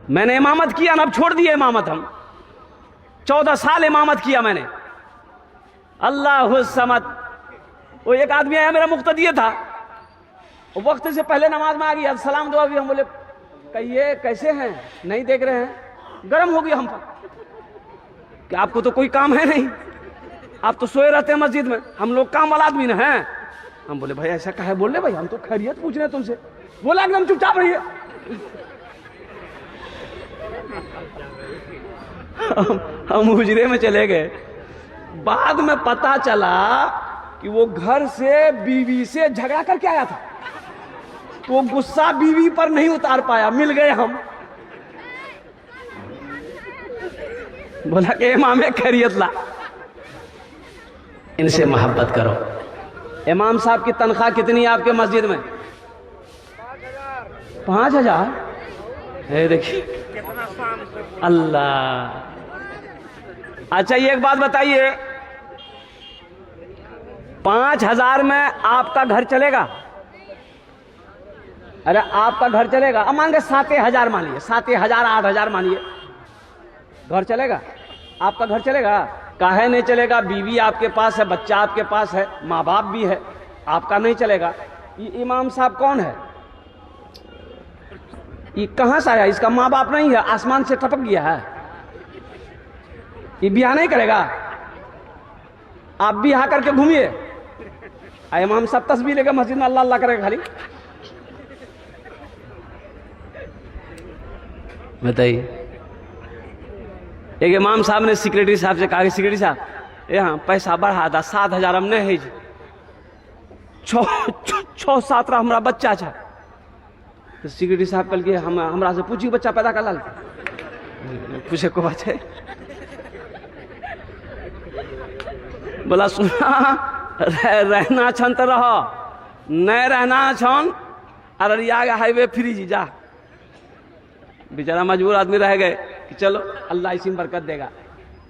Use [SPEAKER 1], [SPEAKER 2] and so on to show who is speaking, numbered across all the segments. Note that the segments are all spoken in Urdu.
[SPEAKER 1] میں نے امامت کیا نا، اب چھوڑ دیا امامت، ہم 14 سال امامت کیا میں نے. اللہ الصمد. وہ ایک آدمی آیا میرا مقتدی تھا، وقت سے پہلے نماز میں آ گیا، سلام دعا بھی. ہم بولے کہیے کیسے ہیں، نہیں دیکھ رہے ہیں؟ گرم ہو گیا ہم پر کہ آپ کو تو کوئی کام ہے نہیں، آپ تو سوئے رہتے ہیں مسجد میں، ہم لوگ کام والا آدمی نہ ہیں. ہم بولے بھائی ایسا کہے بول رہے بھائی، ہم تو خیریت پوچھ رہے ہیں تم سے. بولا ایک دم چپ چاپ رہیے. ہم حجرے میں چلے گئے. بعد میں پتا چلا کہ وہ گھر سے بیوی سے جھگڑا کر کے آیا تھا، تو غصہ بیوی پر نہیں اتار پایا. مل گئے ہم. بولا کہ امام خیریت لا. ان سے محبت کرو. امام صاحب کی تنخواہ کتنی ہے آپ کے مسجد میں؟ 5000. دیکھیے اللہ. اچھا یہ ایک بات بتائیے، 5000 میں آپ کا گھر چلے گا؟ ارے آپ کا گھر چلے گا؟ اب مان گے 7000 مانیے، 7000 8000 مانیے، گھر چلے گا؟ آپ کا گھر چلے گا؟ کاہے نہیں چلے گا؟ بیوی آپ کے پاس ہے، بچہ آپ کے پاس ہے، ماں باپ بھی ہے، آپ کا نہیں چلے گا. یہ امام صاحب کون ہے؟ یہ کہاں سے آیا؟ اس کا ماں باپ نہیں ہے، آسمان سے ٹپک گیا ہے. یہ بیاہ نہیں کرے گا؟ آپ بیاہ کر کے گھومیے. امام صاحب تسبیح لے کے مسجد میں اللہ اللہ کرے گا خالی. بتائیے. ایک امام صاحب نے سیکریٹری صاحب سے کہا کہ سیکریٹری صاحب یہاں پیسہ بڑھا دا، 7000 ہم نہیں ہے، 6-7 ہمارا بچہ چھا. تو سیکریٹری صاحب کل کے ہمارا سے پوچھی بچہ پیدا کر لال. پوچھے کو بچے. بولا سنا رہنا چھن تو رہو، نہیں رہنا چھن ارریا کا ہائی وے فری جی جا. بیچارہ مجبور آدمی رہ گئے کہ چلو اللہ اسی میں برکت دے گا.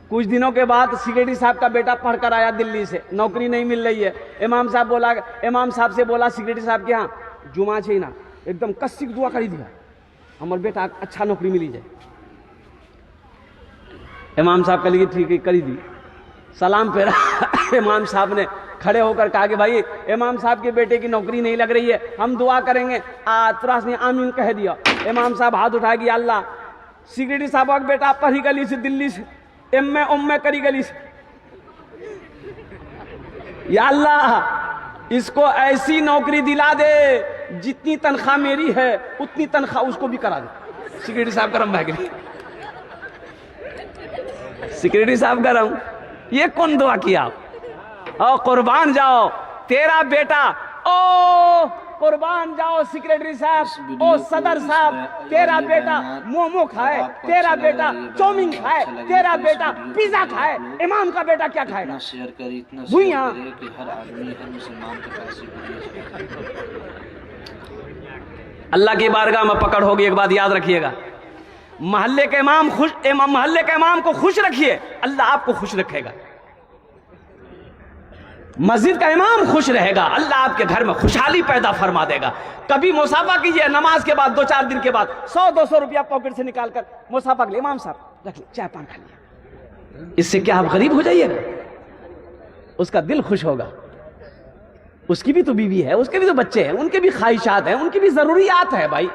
[SPEAKER 1] کچھ دنوں کے بعد سیکریٹری صاحب کا بیٹا پڑھ کر آیا دلی سے، نوکری نہیں مل رہی ہے. امام صاحب سے بولا سیکریٹری صاحب کے ہاں جمعہ چھئی نا ایک دم کسی دعا کری دیا ہمارا بیٹا اچھا نوکری ملی جائے. امام صاحب کے لیے ٹھیک ہے کری دی. سلام پھیرا. امام صاحب نے کھڑے ہو کر کہا کہ بھائی امام صاحب کے بیٹے کی نوکری نہیں لگ رہی ہے، ہم دعا کریں گے. تراس نے آمین کہہ دیا. امام صاحب ہاتھ اٹھا گیا، اللہ سیکریٹری صاحب کا بیٹا پڑھی گلی سے دلی سے ایم کری گلی سے، یا اللہ اس کو ایسی نوکری دلا دے جتنی تنخواہ میری ہے اتنی تنخواہ اس کو بھی کرا دے. سیکریٹری صاحب کرم بھائی گئی. سیکریٹری صاحب کرم. یہ کون دعا کیا؟ او قربان جاؤ تیرا بیٹا، او قربان جاؤ سیکریٹری صاحب، او صدر صاحب، تیرا بیٹا مومو کھائے، تیرا بیٹا چومین کھائے، تیرا بیٹا پیزا کھائے، امام کا بیٹا کیا کھائے گا؟ بھوئیاں. اللہ کی بارگاہ میں پکڑ ہوگی. ایک بات یاد رکھیے گا، محلے کے امام کو خوش رکھیے، اللہ آپ کو خوش رکھے گا. مسجد کا امام خوش رہے گا، اللہ آپ کے گھر میں خوشحالی پیدا فرما دے گا. کبھی مصافحہ کیجئے، نماز کے بعد 2-4 دن کے بعد 100-200 روپیہ پاکٹ سے نکال کر مصافحہ کے لیے امام صاحب رکھ لیں، چائے پان کھا لیے. اس سے کیا آپ غریب ہو جائیے گا؟ اس کا دل خوش ہوگا. اس کی بھی تو بیوی ہے، اس کے بھی تو بچے ہیں، ان کے بھی خواہشات ہیں، ان کی بھی ضروریات ہے بھائی.